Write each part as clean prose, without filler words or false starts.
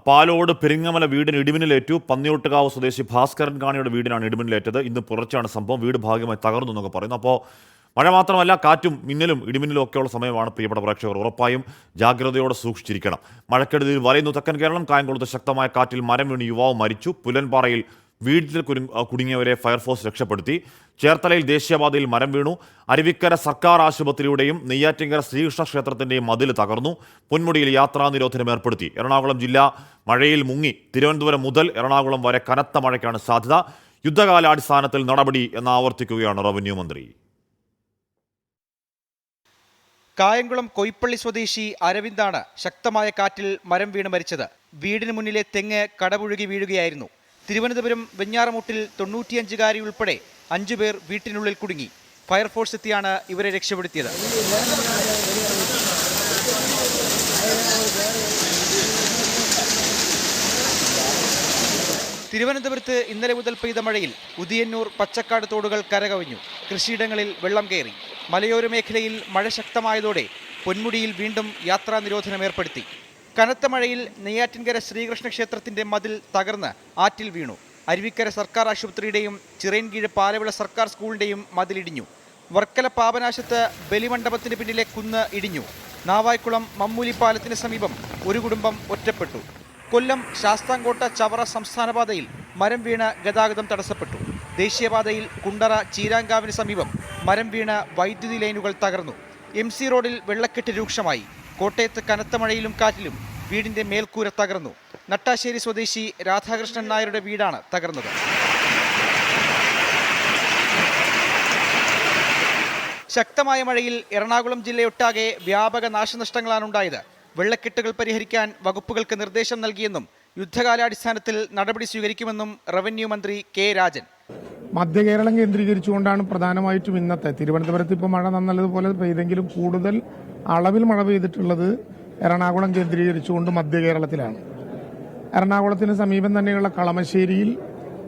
പാലോട് പെരിങ്ങമല വീടിന് ഇടിമിന്നലേറ്റു. പന്നിയോട്ടുകാവ് സ്വദേശി ഭാസ്കരൻ കാണിയുടെ വീടിനാണ് ഇടിമിന്നലേറ്റത്. ഇന്ന് പുലർച്ചെയാണ് സംഭവം. വീട് ഭാഗികമായി തകർന്നു എന്നൊക്കെ പറയുന്നു. അപ്പോൾ മഴ മാത്രമല്ല, കാറ്റും മിന്നലും ഇടിമിന്നലും ഒക്കെയുള്ള സമയമാണ്. പ്രിയപ്പെട്ട പ്രേക്ഷകർ ഉറപ്പായും ജാഗ്രതയോടെ സൂക്ഷിച്ചിരിക്കണം. മഴക്കെടുതിയിൽ വലയുന്നു തെക്കൻ കേരളം. കായംകുളത്ത് ശക്തമായ കാറ്റിൽ മരം വീണ് യുവാവ് മരിച്ചു. പുലൻപാറയിൽ വീട്ടിൽ കുടുങ്ങിയവരെ ഫയർഫോഴ്സ് രക്ഷപ്പെടുത്തി. ചേർത്തലയിൽ ദേശീയപാതയിൽ മരം വീണു. അരുവിക്കര സർക്കാർ ആശുപത്രിയുടെയും നെയ്യാറ്റിൻകര ശ്രീകൃഷ്ണ ക്ഷേത്രത്തിന്റെയും മതിൽ തകർന്നു. പൊന്മുടിയിൽ യാത്രാ നിരോധനം ഏർപ്പെടുത്തി. എറണാകുളം ജില്ല മഴയിൽ മുങ്ങി. തിരുവനന്തപുരം മുതൽ എറണാകുളം വരെ കനത്ത മഴയ്ക്കാണ് സാധ്യത. യുദ്ധകാലാടിസ്ഥാനത്തിൽ നടപടി എന്ന് ആവർത്തിക്കുകയാണ് റവന്യൂ മന്ത്രി. കായംകുളം കൊയ്പ്പള്ളി സ്വദേശി അരവിന്ദാണ് ശക്തമായ കാറ്റിൽ മരം വീണ് മരിച്ചത്. വീടിന് മുന്നിലെ തെങ്ങ് കടപുഴുകി വീഴുകയായിരുന്നു. തിരുവനന്തപുരം വെഞ്ഞാറമൂട്ടിൽ 95-കാരി ഉൾപ്പെടെ 5 പേർ വീട്ടിനുള്ളിൽ കുടുങ്ങി. ഫയർഫോഴ്സ് എത്തിയാണ് ഇവരെ രക്ഷപ്പെടുത്തിയത്. തിരുവനന്തപുരത്ത് ഇന്നലെ മുതൽ പെയ്ത മഴയിൽ ഉദിയന്നൂർ പച്ചക്കാട് തോടുകൾ കരകവിഞ്ഞു. കൃഷിയിടങ്ങളിൽ വെള്ളം കയറി. മലയോര മേഖലയിൽ മഴ ശക്തമായതോടെ പൊന്മുടിയിൽ വീണ്ടും യാത്രാ നിരോധനം ഏർപ്പെടുത്തി. കനത്ത മഴയിൽ നെയ്യാറ്റിൻകര ശ്രീകൃഷ്ണ ക്ഷേത്രത്തിന്റെ മതിൽ തകർന്ന് ആറ്റിൽ വീണു. അരുവിക്കര സർക്കാർ ആശുപത്രിയുടെയും ചിറയൻകീഴ് പാലവിള സർക്കാർ സ്കൂളിന്റെയും മതിലിടിഞ്ഞു. വർക്കല പാപനാശത്ത് ബലിമണ്ഡപത്തിന് പിന്നിലെ കുന്ന് ഇടിഞ്ഞു. നാവായിക്കുളം മമ്മൂലി പാലത്തിന് സമീപം ഒരു കുടുംബം ഒറ്റപ്പെട്ടു. കൊല്ലം ശാസ്താംകോട്ട ചവറ സംസ്ഥാനപാതയിൽ മരം വീണ് ഗതാഗതം തടസ്സപ്പെട്ടു. ദേശീയപാതയിൽ കുണ്ടറ ചീരാങ്കാവിന് സമീപം മരം വീണ് വൈദ്യുതി ലൈനുകൾ തകർന്നു. MC റോഡിൽ വെള്ളക്കെട്ട് രൂക്ഷമായി. കോട്ടയത്ത് കനത്ത മഴയിലും കാറ്റിലും വീടിന്റെ മേൽക്കൂര തകർന്നു. നട്ടാശ്ശേരി സ്വദേശി രാധാകൃഷ്ണൻ നായരുടെ വീടാണ് തകർന്നത്. ശക്തമായ മഴയിൽ എറണാകുളം ജില്ലയൊട്ടാകെ വ്യാപക നാശനഷ്ടങ്ങളാണ് ഉണ്ടായത്. വെള്ളക്കെട്ടുകൾ പരിഹരിക്കാൻ വകുപ്പുകൾക്ക് നിർദ്ദേശം നൽകിയെന്നും യുദ്ധകാലാടിസ്ഥാനത്തിൽ നടപടി സ്വീകരിക്കുമെന്നും റവന്യൂ മന്ത്രി കെ രാജൻ. മധ്യകേരളം കേന്ദ്രീകരിച്ചുകൊണ്ടാണ് പ്രധാനമായിട്ടും ഇന്നത്തെ തിരുവനന്തപുരത്ത് ഇപ്പോൾ മഴ നല്ലതുപോലെ പെയ്തെങ്കിലും കൂടുതൽ അളവിൽ മഴ പെയ്തിട്ടുള്ളത് എറണാകുളം കേന്ദ്രീകരിച്ചുകൊണ്ട് മധ്യകേരളത്തിലാണ്. എറണാകുളത്തിന് സമീപം തന്നെയുള്ള കളമശ്ശേരിയിൽ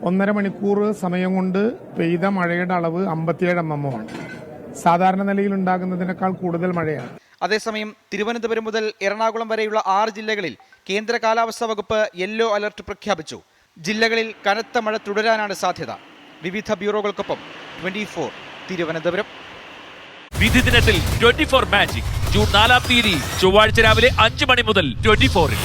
1.5 മണിക്കൂർ സമയം കൊണ്ട് പെയ്ത മഴയുടെ അളവ് 57 mm ആണ്. സാധാരണ നിലയിൽ ഉണ്ടാകുന്നതിനേക്കാൾ കൂടുതൽ മഴയാണ്. അതേസമയം തിരുവനന്തപുരം മുതൽ എറണാകുളം വരെയുള്ള 6 ജില്ലകളിൽ കേന്ദ്ര കാലാവസ്ഥാ വകുപ്പ് യെല്ലോ അലർട്ട് പ്രഖ്യാപിച്ചു. ജില്ലകളിൽ കനത്ത മഴ തുടരാനാണ് സാധ്യത. വിവിധ ബ്യൂറോകൾക്കൊപ്പം 24 തിരുവനന്തപുരം. വിധി ദിനത്തിൽ 24 മാജിക് ജൂൺ 4 ചൊവ്വാഴ്ച രാവിലെ 5 മണി മുതൽ 24-ൽ.